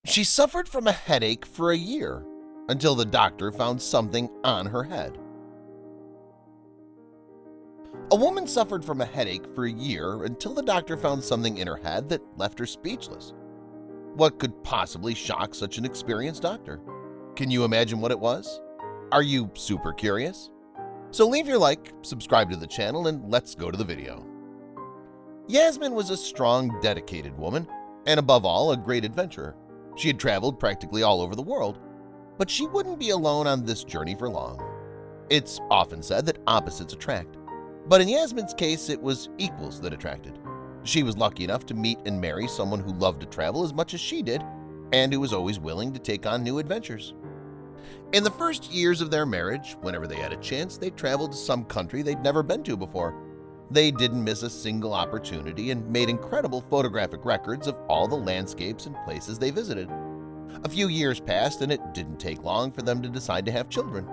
She suffered from a headache for a year until the doctor found something on her head. A woman suffered from a headache for a year until the doctor found something in her head that left her speechless. What could possibly shock such an experienced doctor? Can you imagine what it was? Are you super curious? So leave your like, subscribe to the channel, and let's go to the video. Yasmin was a strong, dedicated woman, and above all, a great adventurer. She had traveled practically all over the world, but she wouldn't be alone on this journey for long. It's often said that opposites attract, but in Yasmin's case, it was equals that attracted. She was lucky enough to meet and marry someone who loved to travel as much as she did and who was always willing to take on new adventures. In the first years of their marriage, whenever they had a chance, they traveled to some country they'd never been to before. They didn't miss a single opportunity and made incredible photographic records of all the landscapes and places they visited. A few years passed and it didn't take long for them to decide to have children.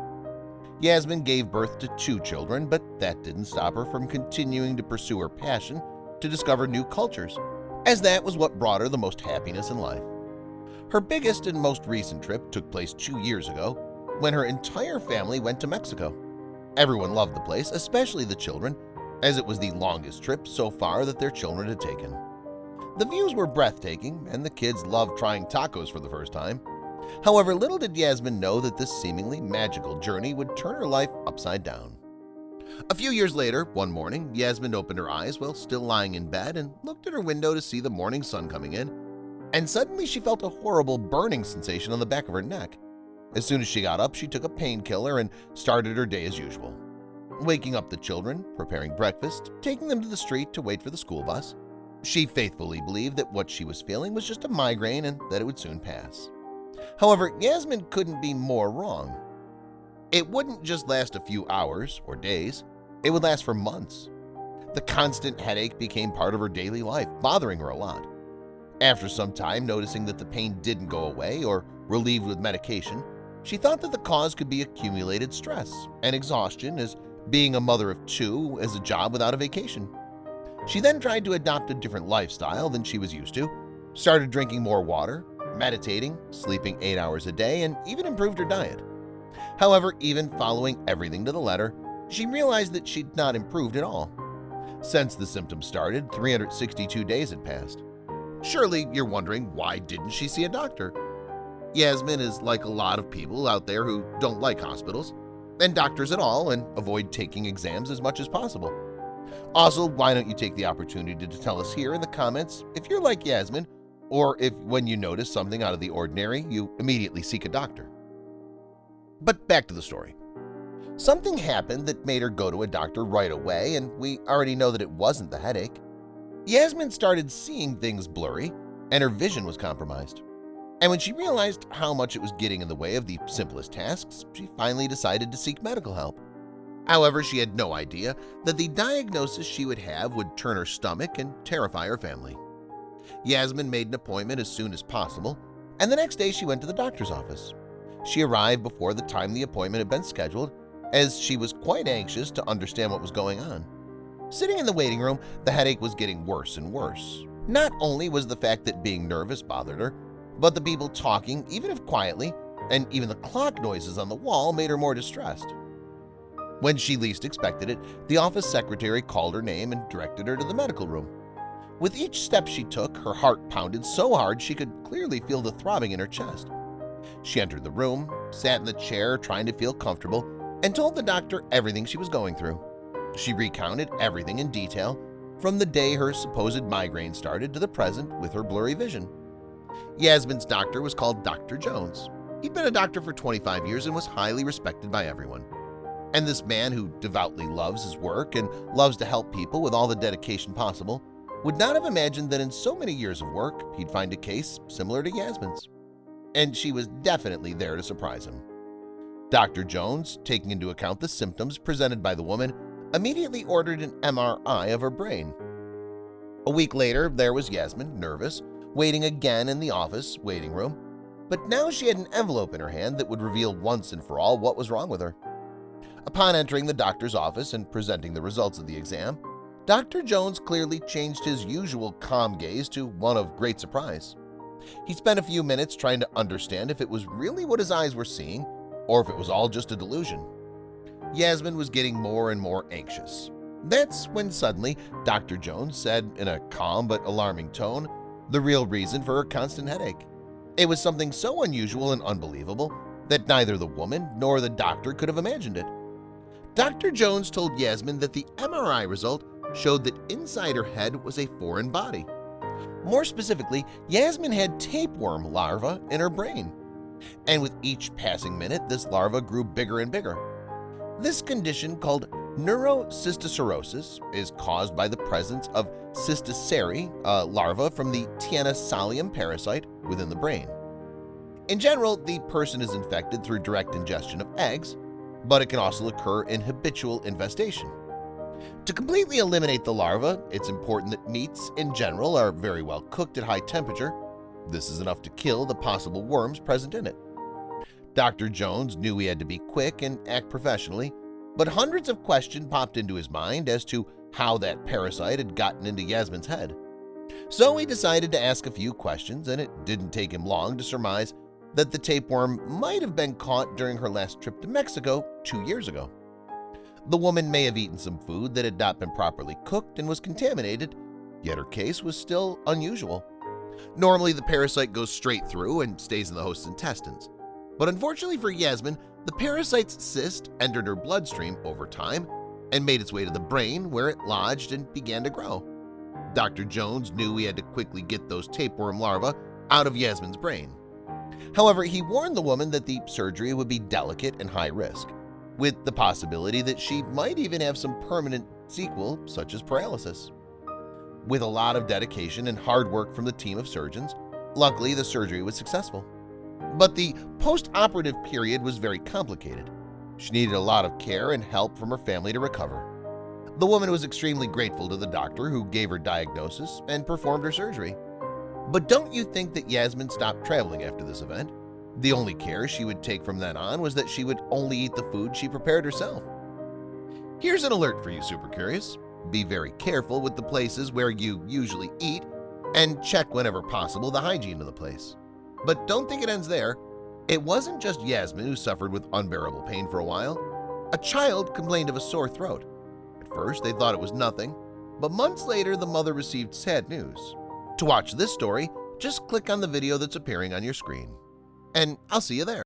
Yasmin gave birth to 2 children, but that didn't stop her from continuing to pursue her passion to discover new cultures, as that was what brought her the most happiness in life. Her biggest and most recent trip took place 2 years ago when her entire family went to Mexico. Everyone loved the place, especially the children, as it was the longest trip so far that their children had taken. The views were breathtaking, and the kids loved trying tacos for the first time. However, little did Yasmin know that this seemingly magical journey would turn her life upside down. A few years later, one morning, Yasmin opened her eyes while still lying in bed and looked at her window to see the morning sun coming in, and suddenly she felt a horrible burning sensation on the back of her neck. As soon as she got up, she took a painkiller and started her day as usual. Waking up the children, preparing breakfast, taking them to the street to wait for the school bus. She faithfully believed that what she was feeling was just a migraine and that it would soon pass. However, Yasmin couldn't be more wrong. It wouldn't just last a few hours or days, it would last for months. The constant headache became part of her daily life, bothering her a lot. After some time noticing that the pain didn't go away or relieved with medication, she thought that the cause could be accumulated stress and exhaustion, as being a mother of 2 as a job without a vacation. She then tried to adopt a different lifestyle than she was used to, started drinking more water, meditating, sleeping 8 hours a day, and even improved her diet. However, even following everything to the letter, she realized that she'd not improved at all. Since the symptoms started, 362 days had passed. Surely you're wondering, why didn't she see a doctor? Yasmin is like a lot of people out there who don't like hospitals and doctors at all and avoid taking exams as much as possible. Also, why don't you take the opportunity to tell us here in the comments if you're like Yasmin, or if when you notice something out of the ordinary, you immediately seek a doctor. But back to the story. Something happened that made her go to a doctor right away, and we already know that it wasn't the headache. Yasmin started seeing things blurry, and her vision was compromised. And when she realized how much it was getting in the way of the simplest tasks, she finally decided to seek medical help. However, she had no idea that the diagnosis she would have would turn her stomach and terrify her family. Yasmin made an appointment as soon as possible, and the next day she went to the doctor's office. She arrived before the time the appointment had been scheduled, as she was quite anxious to understand what was going on. Sitting in the waiting room, the headache was getting worse and worse. Not only was the fact that being nervous bothered her, but the people talking, even if quietly, and even the clock noises on the wall made her more distressed. When she least expected it, the office secretary called her name and directed her to the medical room. With each step she took, her heart pounded so hard she could clearly feel the throbbing in her chest. She entered the room, sat in the chair trying to feel comfortable, and told the doctor everything she was going through. She recounted everything in detail, from the day her supposed migraine started to the present with her blurry vision. Yasmin's doctor was called Dr. Jones. He'd been a doctor for 25 years and was highly respected by everyone. And this man, who devoutly loves his work and loves to help people with all the dedication possible, would not have imagined that in so many years of work he'd find a case similar to Yasmin's. And she was definitely there to surprise him. Dr. Jones, taking into account the symptoms presented by the woman, immediately ordered an MRI of her brain. A week later, there was Yasmin, nervous, waiting again in the office waiting room, but now she had an envelope in her hand that would reveal once and for all what was wrong with her. Upon entering the doctor's office and presenting the results of the exam, Dr. Jones clearly changed his usual calm gaze to one of great surprise. He spent a few minutes trying to understand if it was really what his eyes were seeing or if it was all just a delusion. Yasmin was getting more and more anxious. That's when suddenly Dr. Jones said in a calm but alarming tone the real reason for her constant headache. It was something so unusual and unbelievable that neither the woman nor the doctor could have imagined it. Dr. Jones told Yasmin that the MRI result showed that inside her head was a foreign body. More specifically, Yasmin had tapeworm larvae in her brain. And with each passing minute, this larva grew bigger and bigger. This condition, called neurocysticercosis, is caused by the presence of cysticerae, a larva from the Tiana solium parasite within the brain. In general, the person is infected through direct ingestion of eggs, but it can also occur in habitual infestation. To completely eliminate the larva, it's important that meats in general are very well cooked at high temperature. This is enough to kill the possible worms present in it. Dr. Jones knew he had to be quick and act professionally, but hundreds of questions popped into his mind as to how that parasite had gotten into Yasmin's head. So he decided to ask a few questions, and it didn't take him long to surmise that the tapeworm might have been caught during her last trip to Mexico 2 years ago. The woman may have eaten some food that had not been properly cooked and was contaminated, yet her case was still unusual. Normally, the parasite goes straight through and stays in the host's intestines. But unfortunately for Yasmin, the parasite's cyst entered her bloodstream over time and made its way to the brain, where it lodged and began to grow. Dr. Jones knew he had to quickly get those tapeworm larvae out of Yasmin's brain. However, he warned the woman that the surgery would be delicate and high risk, with the possibility that she might even have some permanent sequel, such as paralysis. With a lot of dedication and hard work from the team of surgeons, luckily the surgery was successful. But the post-operative period was very complicated. She needed a lot of care and help from her family to recover. The woman was extremely grateful to the doctor who gave her diagnosis and performed her surgery. But don't you think that Yasmin stopped traveling after this event? The only care she would take from then on was that she would only eat the food she prepared herself. Here's an alert for you super curious. Be very careful with the places where you usually eat and check whenever possible the hygiene of the place. But don't think it ends there. It wasn't just Yasmin who suffered with unbearable pain for a while. A child complained of a sore throat. At first, they thought it was nothing, but months later, the mother received sad news. To watch this story, just click on the video that's appearing on your screen. And I'll see you there.